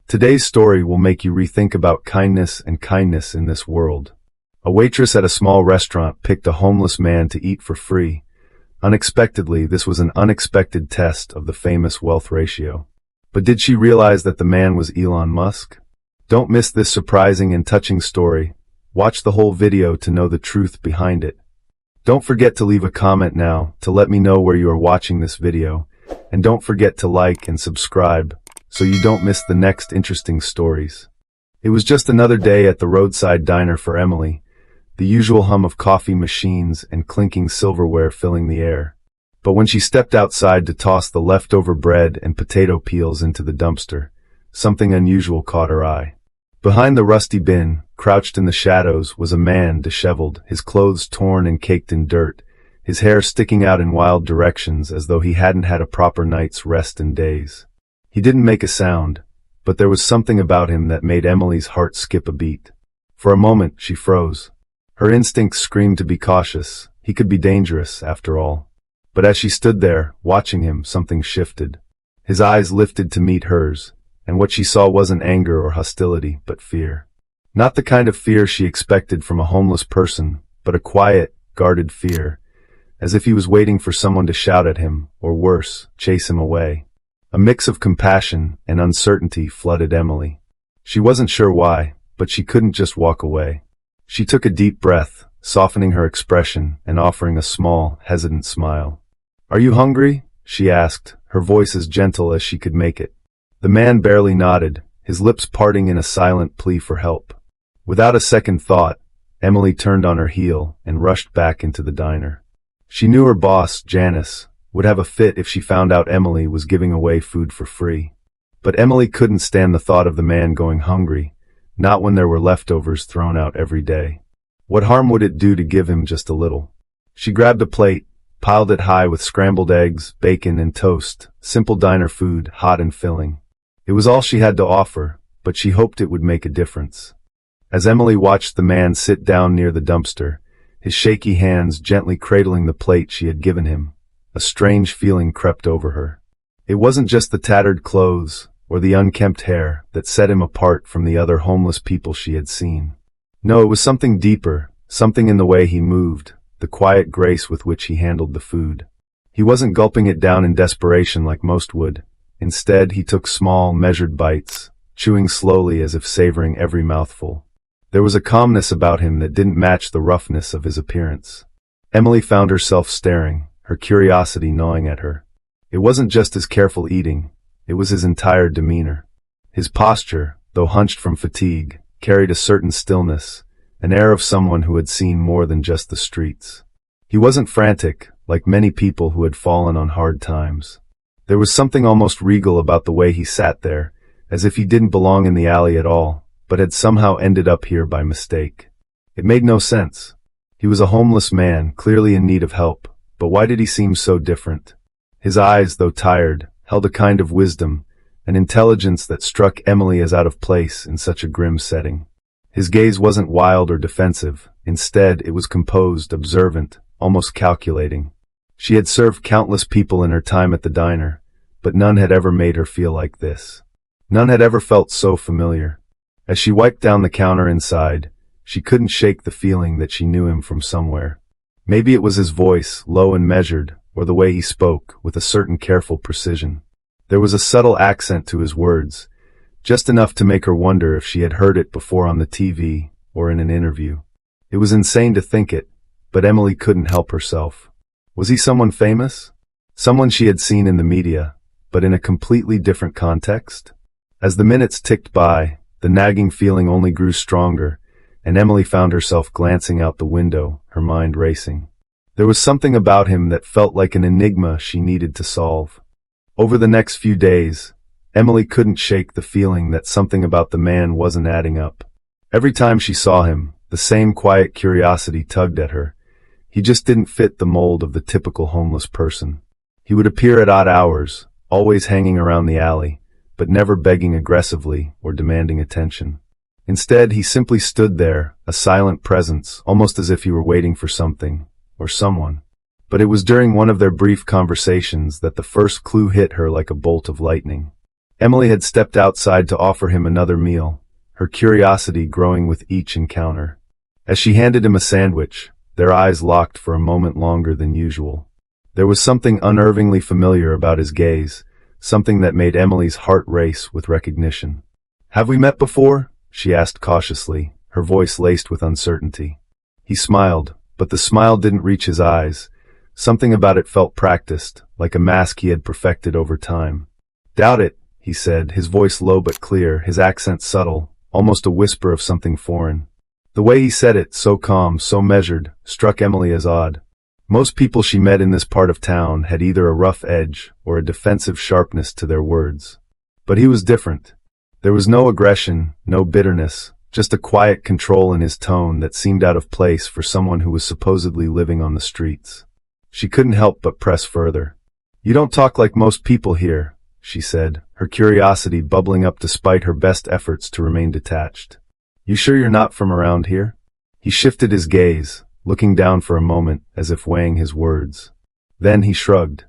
Today's story will make you rethink about kindness and kindness in this world. A waitress at a small restaurant picked a homeless man to eat for free. Unexpectedly, this was an unexpected test of the famous wealth ratio. But did she realize that the man was Elon Musk? Don't miss this surprising and touching story. Watch the whole video to know the truth behind it. Don't forget to leave a comment now to let me know where you are watching this video. And don't forget to like and subscribe so you don't miss the next interesting stories. It was just another day at the roadside diner for Emily, the usual hum of coffee machines and clinking silverware filling the air. But when she stepped outside to toss the leftover bread and potato peels into the dumpster, something unusual caught her eye. Behind the rusty bin, crouched in the shadows, was a man disheveled, his clothes torn and caked in dirt, his hair sticking out in wild directions as though he hadn't had a proper night's rest in days. He didn't make a sound, but there was something about him that made Emily's heart skip a beat. For a moment, she froze. Her instincts screamed to be cautious. He could be dangerous, after all. But as she stood there, watching him, something shifted. His eyes lifted to meet hers, and what she saw wasn't anger or hostility, but fear. Not the kind of fear she expected from a homeless person, but a quiet, guarded fear, as if he was waiting for someone to shout at him, or worse, chase him away. A mix of compassion and uncertainty flooded Emily. She wasn't sure why, but she couldn't just walk away. She took a deep breath, softening her expression and offering a small, hesitant smile. "Are you hungry?" she asked, her voice as gentle as she could make it. The man barely nodded, his lips parting in a silent plea for help. Without a second thought, Emily turned on her heel and rushed back into the diner. She knew her boss, Janice, would have a fit if she found out Emily was giving away food for free. But Emily couldn't stand the thought of the man going hungry, not when there were leftovers thrown out every day. What harm would it do to give him just a little? She grabbed a plate, piled it high with scrambled eggs, bacon, and toast, simple diner food, hot and filling. It was all she had to offer, but she hoped it would make a difference. As Emily watched the man sit down near the dumpster, his shaky hands gently cradling the plate she had given him, a strange feeling crept over her. It wasn't just the tattered clothes or the unkempt hair that set him apart from the other homeless people she had seen. No, it was something deeper, something in the way he moved, the quiet grace with which he handled the food. He wasn't gulping it down in desperation like most would. Instead, he took small, measured bites, chewing slowly as if savoring every mouthful. There was a calmness about him that didn't match the roughness of his appearance. Emily found herself staring, her curiosity gnawing at her. It wasn't just his careful eating, it was his entire demeanor. His posture, though hunched from fatigue, carried a certain stillness, an air of someone who had seen more than just the streets. He wasn't frantic, like many people who had fallen on hard times. There was something almost regal about the way he sat there, as if he didn't belong in the alley at all, but had somehow ended up here by mistake. It made no sense. He was a homeless man, clearly in need of help, but why did he seem so different? His eyes, though tired, held a kind of wisdom, an intelligence that struck Emily as out of place in such a grim setting. His gaze wasn't wild or defensive. Instead, it was composed, observant, almost calculating. She had served countless people in her time at the diner, but none had ever made her feel like this. None had ever felt so familiar. As she wiped down the counter inside, she couldn't shake the feeling that she knew him from somewhere. Maybe it was his voice, low and measured, or the way he spoke, with a certain careful precision. There was a subtle accent to his words, just enough to make her wonder if she had heard it before on the TV or in an interview. It was insane to think it, but Emily couldn't help herself. Was he someone famous? Someone she had seen in the media, but in a completely different context? As the minutes ticked by, the nagging feeling only grew stronger, and Emily found herself glancing out the window, her mind racing. There was something about him that felt like an enigma she needed to solve. Over the next few days, Emily couldn't shake the feeling that something about the man wasn't adding up. Every time she saw him, the same quiet curiosity tugged at her. He just didn't fit the mold of the typical homeless person. He would appear at odd hours, always hanging around the alley, but never begging aggressively or demanding attention. Instead, he simply stood there, a silent presence, almost as if he were waiting for something, or someone. But it was during one of their brief conversations that the first clue hit her like a bolt of lightning. Emily had stepped outside to offer him another meal, her curiosity growing with each encounter. As she handed him a sandwich, their eyes locked for a moment longer than usual. There was something unnervingly familiar about his gaze, something that made Emily's heart race with recognition. "Have we met before?" she asked cautiously, her voice laced with uncertainty. He smiled, but the smile didn't reach his eyes. Something about it felt practiced, like a mask he had perfected over time. "Doubt it," he said, his voice low but clear, his accent subtle, almost a whisper of something foreign. The way he said it, so calm, so measured, struck Emily as odd. Most people she met in this part of town had either a rough edge or a defensive sharpness to their words. But he was different. There was no aggression, no bitterness, just a quiet control in his tone that seemed out of place for someone who was supposedly living on the streets. She couldn't help but press further. "You don't talk like most people here," she said, her curiosity bubbling up despite her best efforts to remain detached. "You sure you're not from around here?" He shifted his gaze, looking down for a moment as if weighing his words. Then he shrugged.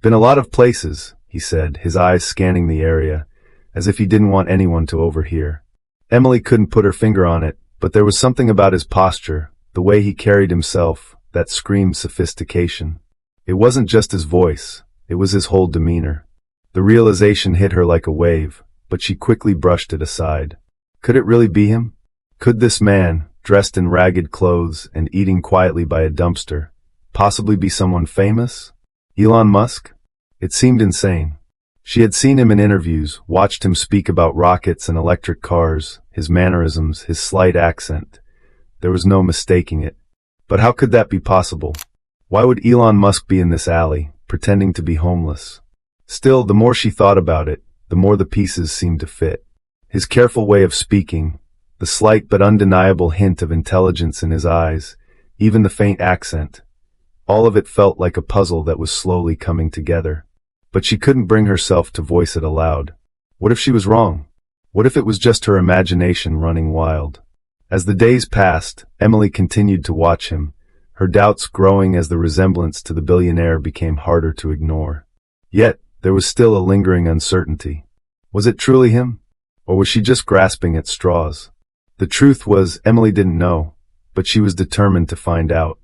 "Been a lot of places," he said, his eyes scanning the area, as if he didn't want anyone to overhear. Emily couldn't put her finger on it, but there was something about his posture, the way he carried himself, that screamed sophistication. It wasn't just his voice, it was his whole demeanor. The realization hit her like a wave, but she quickly brushed it aside. Could it really be him? Could this man, dressed in ragged clothes and eating quietly by a dumpster, possibly be someone famous? Elon Musk? It seemed insane. She had seen him in interviews, watched him speak about rockets and electric cars, his mannerisms, his slight accent. There was no mistaking it. But how could that be possible? Why would Elon Musk be in this alley, pretending to be homeless? Still, the more she thought about it, the more the pieces seemed to fit. His careful way of speaking, the slight but undeniable hint of intelligence in his eyes, even the faint accent. All of it felt like a puzzle that was slowly coming together. But she couldn't bring herself to voice it aloud. What if she was wrong? What if it was just her imagination running wild? As the days passed, Emily continued to watch him, her doubts growing as the resemblance to the billionaire became harder to ignore. Yet, there was still a lingering uncertainty. Was it truly him? Or was she just grasping at straws? The truth was, Emily didn't know, but she was determined to find out.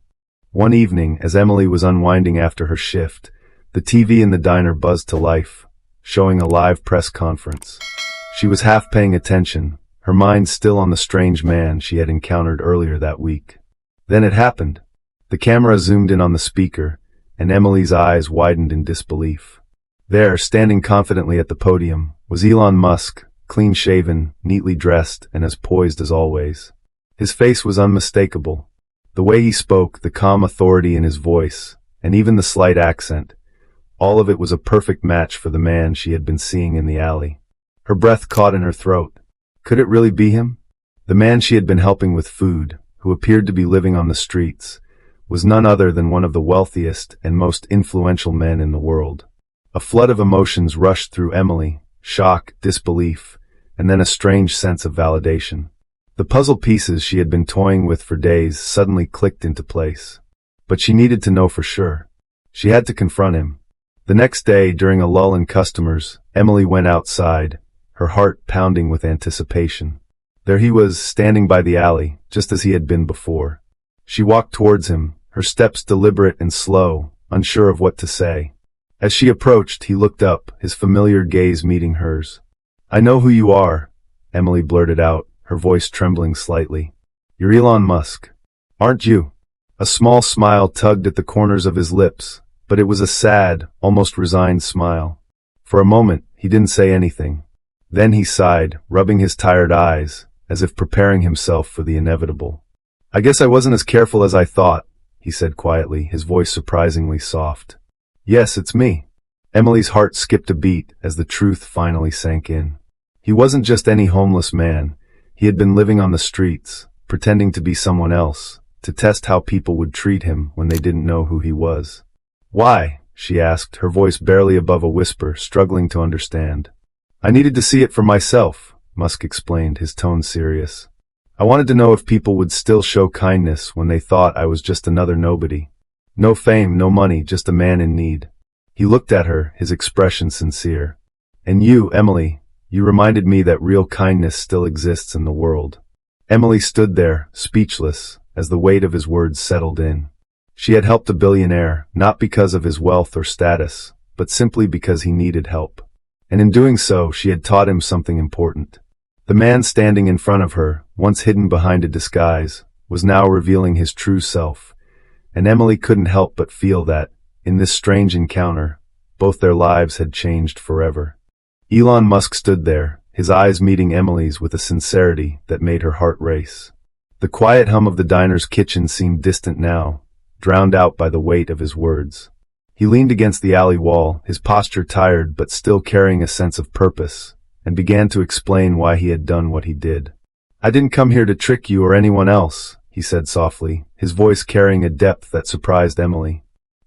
One evening, as Emily was unwinding after her shift, the TV in the diner buzzed to life, showing a live press conference. She was half paying attention, her mind still on the strange man she had encountered earlier that week. Then it happened. The camera zoomed in on the speaker, and Emily's eyes widened in disbelief. There, standing confidently at the podium, was Elon Musk, clean-shaven, neatly dressed, and as poised as always. His face was unmistakable. The way he spoke, the calm authority in his voice, and even the slight accent, all of it was a perfect match for the man she had been seeing in the alley. Her breath caught in her throat. Could it really be him? The man she had been helping with food, who appeared to be living on the streets, was none other than one of the wealthiest and most influential men in the world. A flood of emotions rushed through Emily, shock, disbelief, and then a strange sense of validation. The puzzle pieces she had been toying with for days suddenly clicked into place. But she needed to know for sure. She had to confront him. The next day, during a lull in customers, Emily went outside, her heart pounding with anticipation. There he was, standing by the alley, just as he had been before. She walked towards him, her steps deliberate and slow, unsure of what to say. As she approached, he looked up, his familiar gaze meeting hers. "I know who you are," Emily blurted out, her voice trembling slightly. "You're Elon Musk, aren't you?" A small smile tugged at the corners of his lips, but it was a sad, almost resigned smile. For a moment, he didn't say anything. Then he sighed, rubbing his tired eyes, as if preparing himself for the inevitable. "I guess I wasn't as careful as I thought," he said quietly, his voice surprisingly soft. "Yes, it's me." Emily's heart skipped a beat as the truth finally sank in. He wasn't just any homeless man. He had been living on the streets, pretending to be someone else, to test how people would treat him when they didn't know who he was. "Why?" she asked, her voice barely above a whisper, struggling to understand. "I needed to see it for myself," Musk explained, his tone serious. "I wanted to know if people would still show kindness when they thought I was just another nobody. No fame, no money, just a man in need." He looked at her, his expression sincere. "And you, Emily, You reminded me that real kindness still exists in the world." Emily stood there, speechless, as the weight of his words settled in. She had helped a billionaire, not because of his wealth or status, but simply because he needed help. And in doing so, she had taught him something important. The man standing in front of her, once hidden behind a disguise, was now revealing his true self. And Emily couldn't help but feel that, in this strange encounter, both their lives had changed forever. Elon Musk stood there, his eyes meeting Emily's with a sincerity that made her heart race. The quiet hum of the diner's kitchen seemed distant now, drowned out by the weight of his words. He leaned against the alley wall, his posture tired but still carrying a sense of purpose, and began to explain why he had done what he did. "I didn't come here to trick you or anyone else," he said softly, his voice carrying a depth that surprised Emily.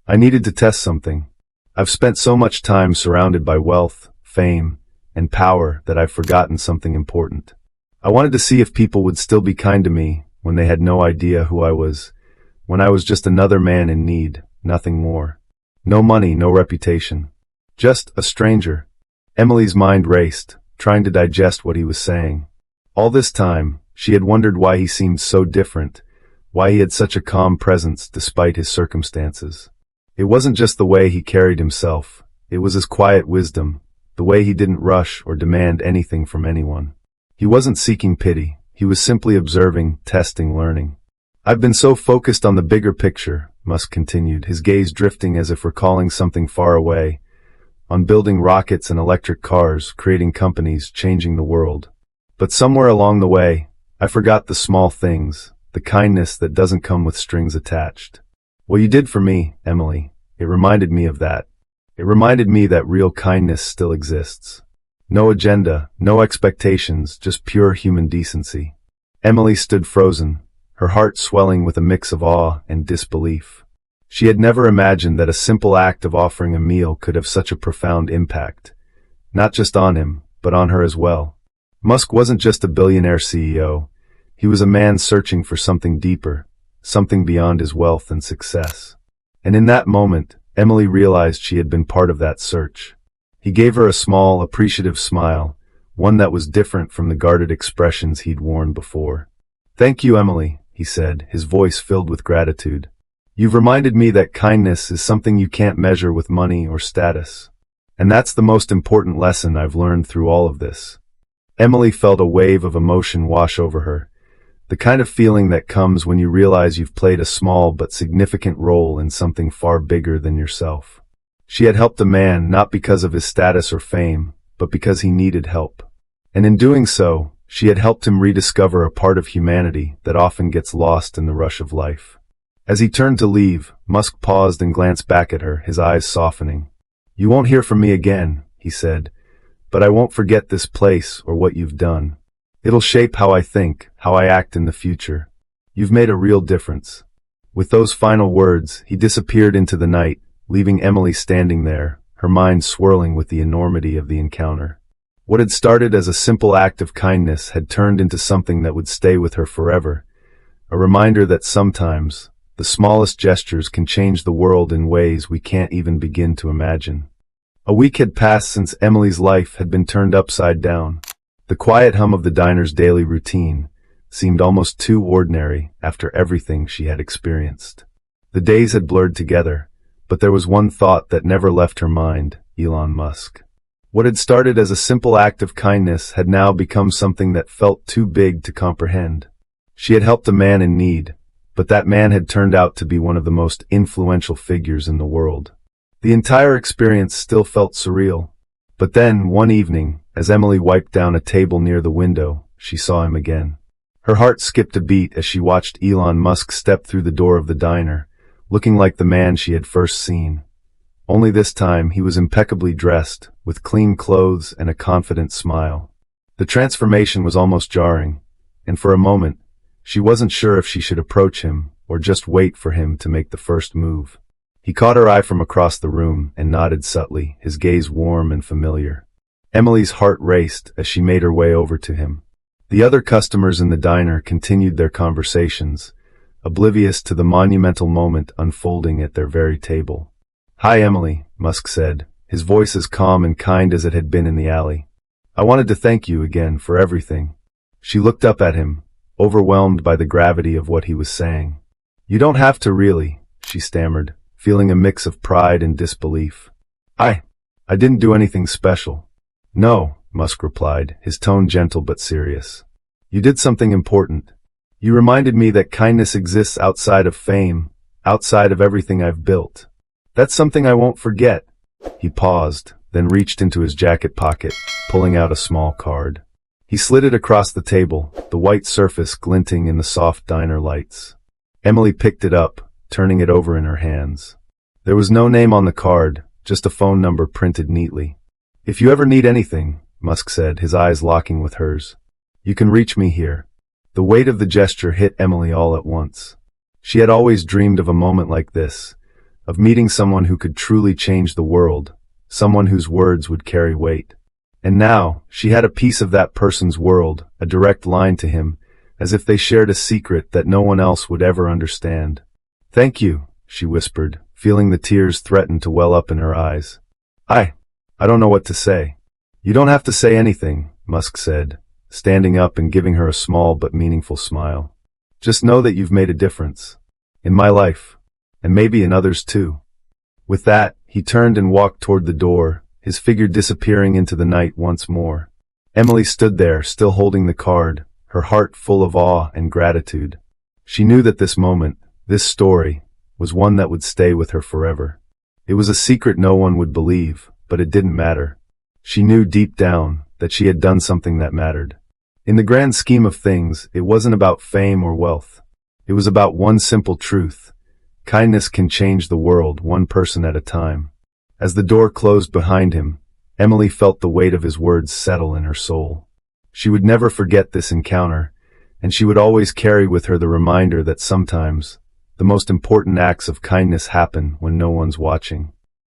"I needed to test something. I've spent so much time surrounded by wealth, fame, and power that I've forgotten something important. I wanted to see if people would still be kind to me when they had no idea who I was, when I was just another man in need, nothing more. No money, no reputation. Just a stranger." Emily's mind raced, trying to digest what he was saying. All this time, she had wondered why he seemed so different, why he had such a calm presence despite his circumstances. It wasn't just the way he carried himself, it was his quiet wisdom, the way he didn't rush or demand anything from anyone. He wasn't seeking pity, he was simply observing, testing, learning. "I've been so focused on the bigger picture," Musk continued, his gaze drifting as if recalling something far away, "on building rockets and electric cars, creating companies, changing the world. But somewhere along the way, I forgot the small things, the kindness that doesn't come with strings attached. What you did for me, Emily, it reminded me of that. It reminded me that real kindness still exists. No agenda, no expectations, just pure human decency." Emily stood frozen, her heart swelling with a mix of awe and disbelief. She had never imagined that a simple act of offering a meal could have such a profound impact, not just on him, but on her as well. Musk wasn't just a billionaire CEO, he was a man searching for something deeper, something beyond his wealth and success. And in that moment, Emily realized she had been part of that search. He gave her a small, appreciative smile, one that was different from the guarded expressions he'd worn before. "Thank you, Emily," he said, his voice filled with gratitude. "You've reminded me that kindness is something you can't measure with money or status. And that's the most important lesson I've learned through all of this." Emily felt a wave of emotion wash over her, the kind of feeling that comes when you realize you've played a small but significant role in something far bigger than yourself. She had helped a man not because of his status or fame, but because he needed help. And in doing so, she had helped him rediscover a part of humanity that often gets lost in the rush of life. As he turned to leave, Musk paused and glanced back at her, his eyes softening. "You won't hear from me again," he said, "but I won't forget this place or what you've done. It'll shape how I think, how I act in the future. You've made a real difference." With those final words, he disappeared into the night, leaving Emily standing there, her mind swirling with the enormity of the encounter. What had started as a simple act of kindness had turned into something that would stay with her forever, a reminder that sometimes, the smallest gestures can change the world in ways we can't even begin to imagine. A week had passed since Emily's life had been turned upside down. The quiet hum of the diner's daily routine seemed almost too ordinary after everything she had experienced. The days had blurred together, but there was one thought that never left her mind: Elon Musk. What had started as a simple act of kindness had now become something that felt too big to comprehend. She had helped a man in need, but that man had turned out to be one of the most influential figures in the world. The entire experience still felt surreal. But then, one evening, as Emily wiped down a table near the window, she saw him again. Her heart skipped a beat as she watched Elon Musk step through the door of the diner, looking like the man she had first seen. Only this time he was impeccably dressed, with clean clothes and a confident smile. The transformation was almost jarring, and for a moment, she wasn't sure if she should approach him or just wait for him to make the first move. He caught her eye from across the room and nodded subtly, his gaze warm and familiar. Emily's heart raced as she made her way over to him. The other customers in the diner continued their conversations, oblivious to the monumental moment unfolding at their very table. "Hi, Emily," Musk said, his voice as calm and kind as it had been in the alley. I wanted to thank you again for everything. She looked up at him, overwhelmed by the gravity of what he was saying. You don't have to really, she stammered, feeling a mix of pride and disbelief. I didn't do anything special. No, Musk replied, his tone gentle but serious. You did something important. You reminded me that kindness exists outside of fame, outside of everything I've built. That's something I won't forget. He paused, then reached into his jacket pocket, pulling out a small card. He slid it across the table, the white surface glinting in the soft diner lights. Emily picked it up, turning it over in her hands. There was no name on the card, just a phone number printed neatly. If you ever need anything, Musk said, his eyes locking with hers, you can reach me here. The weight of the gesture hit Emily all at once. She had always dreamed of a moment like this, of meeting someone who could truly change the world, someone whose words would carry weight. And now, she had a piece of that person's world, a direct line to him, as if they shared a secret that no one else would ever understand. Thank you, she whispered, feeling the tears threaten to well up in her eyes. I don't know what to say. You don't have to say anything, Musk said, standing up and giving her a small but meaningful smile. Just know that you've made a difference. In my life. And maybe in others too. With that, he turned and walked toward the door, his figure disappearing into the night once more. Emily stood there, still holding the card, her heart full of awe and gratitude. She knew that this moment, this story, was one that would stay with her forever. It was a secret no one would believe, but it didn't matter. She knew deep down that she had done something that mattered. In the grand scheme of things, it wasn't about fame or wealth. It was about one simple truth. Kindness can change the world, one person at a time. As the door closed behind him, Emily felt the weight of his words settle in her soul. She would never forget this encounter, and she would always carry with her the reminder that sometimes, the most important acts of kindness happen when no one's watching.